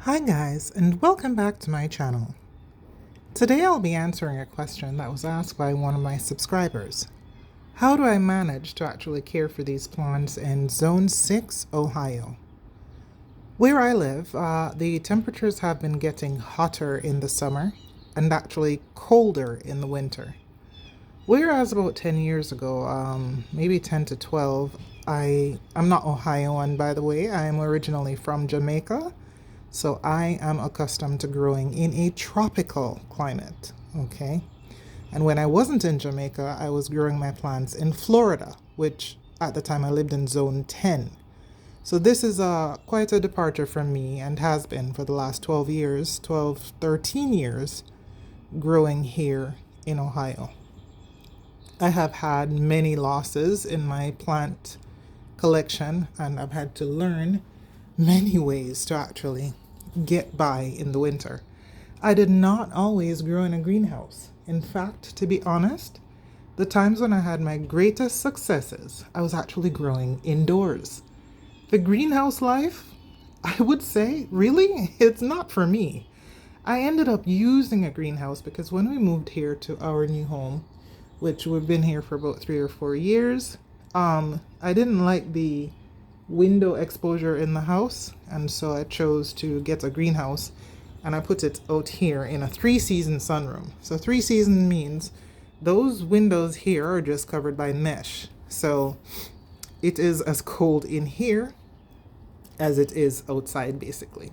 Hi guys, and welcome back to my channel. Today I'll be answering a question that was asked by one of my subscribers. How do I manage to actually care for these plants in Zone 6, Ohio? Where I live, the temperatures have been getting hotter in the summer and actually colder in the winter. Whereas about 10 years ago, maybe 10 to 12, I'm not Ohioan, by the way. I am originally from Jamaica. So I am accustomed to growing in a tropical climate, okay? And when I wasn't in Jamaica, I was growing my plants in Florida, which at the time I lived in zone 10. So this is quite a departure from me and has been for the last 12 years, 12, 13 years growing here in Ohio. I have had many losses in my plant collection, and I've had to learn many ways to actually get by in the winter. I did not always grow in a greenhouse. In fact, to be honest, the times when I had my greatest successes, I was actually growing indoors. The greenhouse life, I would say, really, it's not for me. I ended up using a greenhouse because when we moved here to our new home, which we've been here for about 3 or 4 years, I didn't like the window exposure in the house, and so I chose to get a greenhouse, and I put it out here in a 3-season sunroom. So 3-season means those windows here are just covered by mesh, so it is as cold in here as it is outside basically.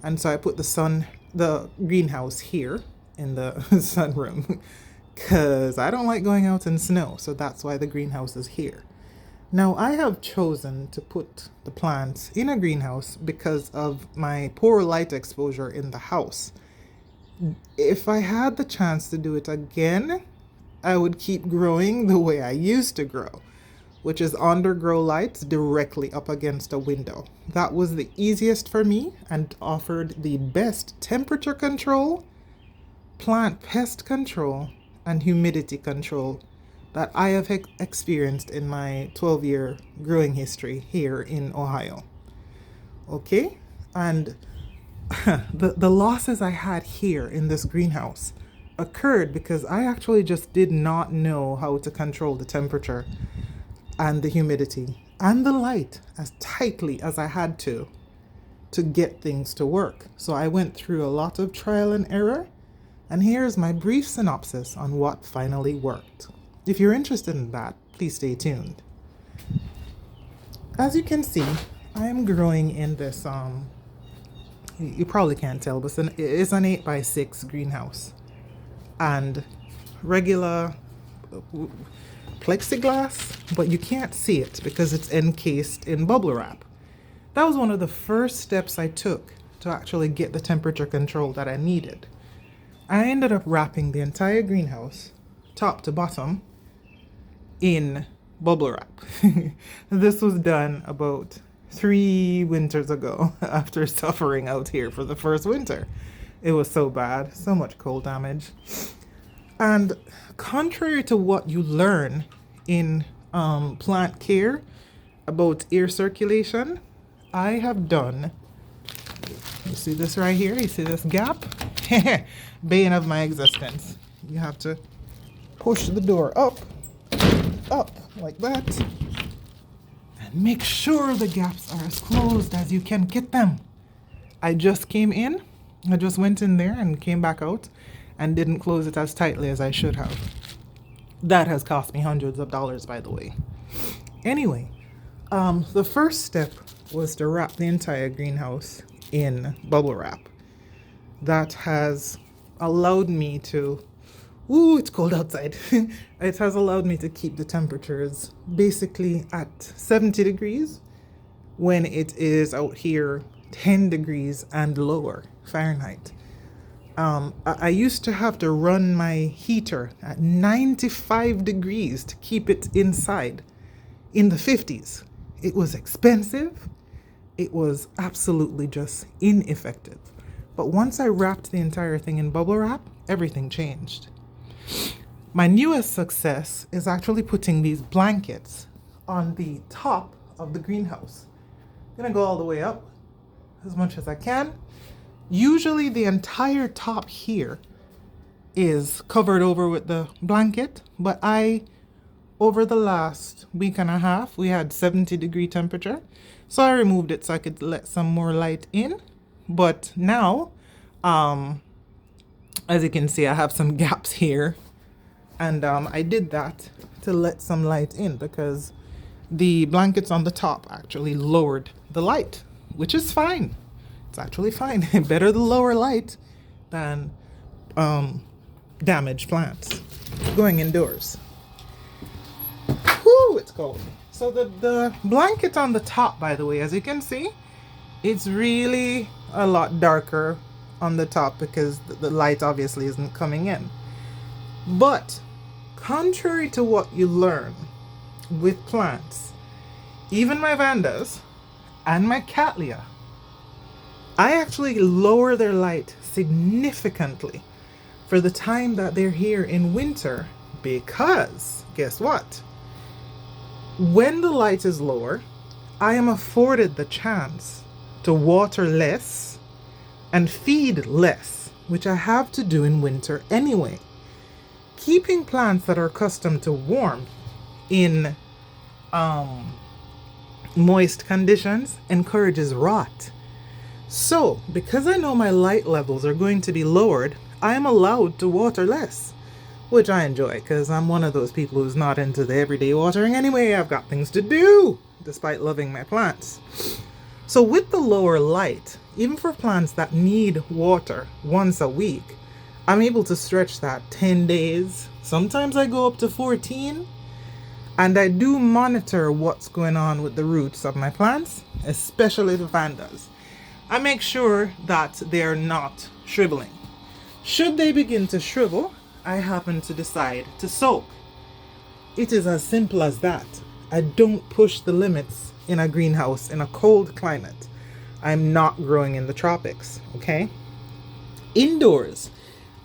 And so I put the greenhouse here in the sunroom because I don't like going out in snow, so that's why the greenhouse is here. Now, I have chosen to put the plants in a greenhouse because of my poor light exposure in the house. If I had the chance to do it again, I would keep growing the way I used to grow, which is under grow lights directly up against a window. That was the easiest for me and offered the best temperature control, plant pest control, and humidity control that I have experienced in my 12-year growing history here in Ohio. Okay? And the losses I had here in this greenhouse occurred because I actually just did not know how to control the temperature and the humidity and the light as tightly as I had to get things to work. So I went through a lot of trial and error, and here's my brief synopsis on what finally worked. If you're interested in that, please stay tuned. As you can see, I am growing in this, you probably can't tell, but it's an 8x6 greenhouse. And regular plexiglass, but you can't see it because it's encased in bubble wrap. That was one of the first steps I took to actually get the temperature control that I needed. I ended up wrapping the entire greenhouse, top to bottom, in bubble wrap. This was done about 3 winters ago after suffering out here for the first winter. It was so bad, so much cold damage. And contrary to what you learn in plant care about air circulation, I have done, you see this right here? You see this gap? Bane of my existence. You have to push the door up like that, and make sure the gaps are as closed as you can get them. I just went in there and came back out and didn't close it as tightly as I should have. That has cost me hundreds of dollars, by the way. Anyway, the first step was to wrap the entire greenhouse in bubble wrap. That has allowed me to it's cold outside. It has allowed me to keep the temperatures basically at 70 degrees when it is out here 10 degrees and lower Fahrenheit. I used to have to run my heater at 95 degrees to keep it inside in the 50s. It was expensive. It was absolutely just ineffective. But once I wrapped the entire thing in bubble wrap, everything changed. My newest success is actually putting these blankets on the top of the greenhouse. I'm gonna go all the way up as much as I can. Usually the entire top here is covered over with the blanket, but over the last week and a half, we had 70-degree temperature. So I removed it so I could let some more light in. But now, as you can see, I have some gaps here. And I did that to let some light in because the blankets on the top actually lowered the light, which is fine. It's actually fine. Better the lower light than damaged plants going indoors. Whew, it's cold. So the blanket on the top, by the way, as you can see, it's really a lot darker on the top because the light obviously isn't coming in. But contrary to what you learn with plants, even my Vandas and my Cattleya, I actually lower their light significantly for the time that they're here in winter because, guess what? When the light is lower, I am afforded the chance to water less and feed less, which I have to do in winter anyway. Keeping plants that are accustomed to warmth in moist conditions encourages rot. So, because I know my light levels are going to be lowered, I am allowed to water less, which I enjoy because I'm one of those people who's not into the everyday watering anyway. I've got things to do, despite loving my plants. So with the lower light, even for plants that need water once a week, I'm able to stretch that 10 days. Sometimes I go up to 14. And I do monitor what's going on with the roots of my plants, especially the Vandas. I make sure that they're not shriveling. Should they begin to shrivel, I happen to decide to soak. It is as simple as that. I don't push the limits in a greenhouse in a cold climate. I'm not growing in the tropics, okay? Indoors,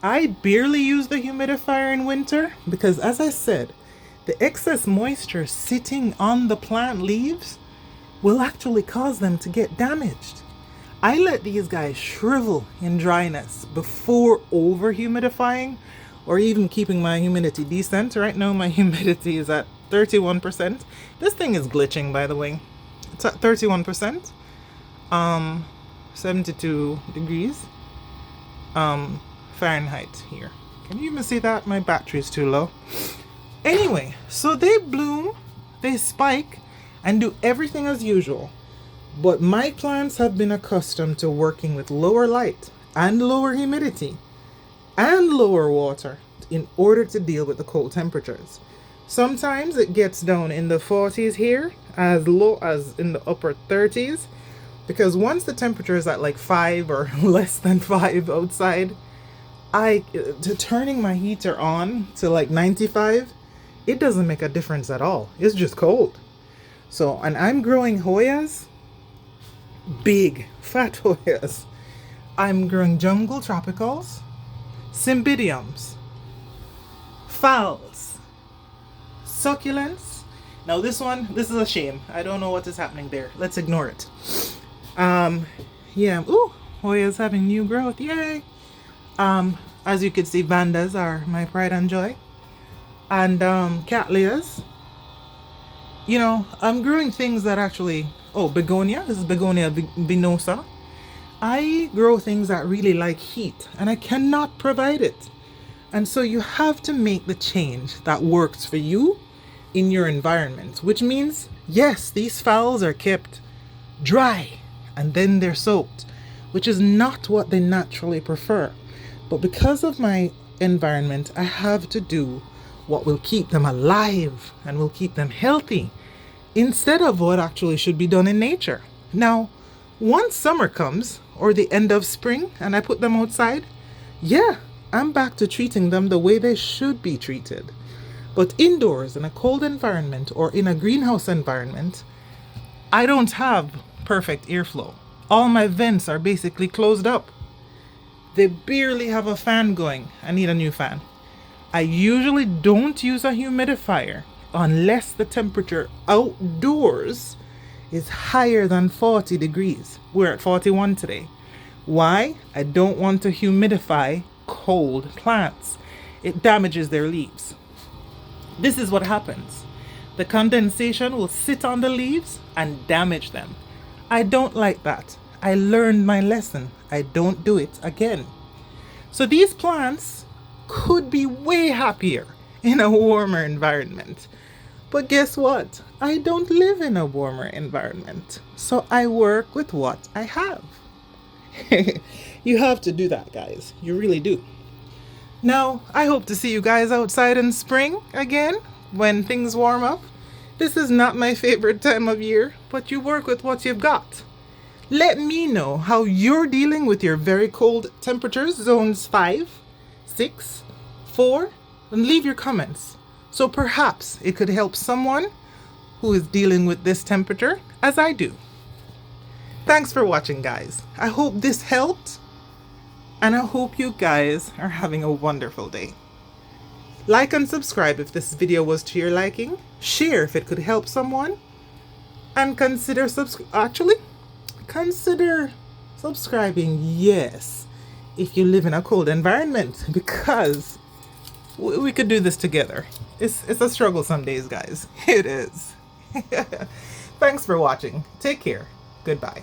I barely use the humidifier in winter because, as I said, the excess moisture sitting on the plant leaves will actually cause them to get damaged. I let these guys shrivel in dryness before over humidifying or even keeping my humidity decent. Right now my humidity is at 31%. This thing is glitching, by the way. It's at 31%. 72 degrees Fahrenheit here. Can you even see that? My battery is too low. Anyway, so they bloom, they spike, and do everything as usual. But my plants have been accustomed to working with lower light and lower humidity and lower water in order to deal with the cold temperatures. Sometimes it gets down in the 40s here, as low as in the upper 30s, because once the temperature is at like 5 or less than 5 outside, turning my heater on to like 95, it doesn't make a difference at all. It's just cold. So, and I'm growing Hoyas, big, fat Hoyas. I'm growing jungle tropicals, cymbidiums, phals, succulents. Now this is a shame. I don't know what is happening there. Let's ignore it. Yeah, ooh, Hoya's having new growth, yay. As you can see, Vandas are my pride and joy. And Cattleyas, you know, I'm growing things that actually, begonia, this is begonia venosa. I grow things that really like heat and I cannot provide it. And so you have to make the change that works for you in your environment, which means, yes, these phals are kept dry and then they're soaked, which is not what they naturally prefer. But because of my environment, I have to do what will keep them alive and will keep them healthy instead of what actually should be done in nature. Now, once summer comes or the end of spring and I put them outside, yeah, I'm back to treating them the way they should be treated. But indoors in a cold environment or in a greenhouse environment, I don't have perfect airflow. All my vents are basically closed up. They barely have a fan going. I need a new fan. I usually don't use a humidifier unless the temperature outdoors is higher than 40 degrees. We're at 41 today. Why? I don't want to humidify cold plants. It damages their leaves. This is what happens. The condensation will sit on the leaves and damage them. I don't like that. I learned my lesson. I don't do it again. So these plants could be way happier in a warmer environment. But guess what? I don't live in a warmer environment. So I work with what I have. You have to do that, guys. You really do. Now, I hope to see you guys outside in spring again when things warm up. This is not my favorite time of year, but you work with what you've got. Let me know how you're dealing with your very cold temperatures, zones 5, 6, 4, and leave your comments. So perhaps it could help someone who is dealing with this temperature as I do. Thanks for watching, guys. I hope this helped, and I hope you guys are having a wonderful day. Like and subscribe if this video was to your liking. Share if it could help someone. And consider subscribing, yes, if you live in a cold environment, because we could do this together. It's a struggle some days, guys. It is. Thanks for watching. Take care. Goodbye.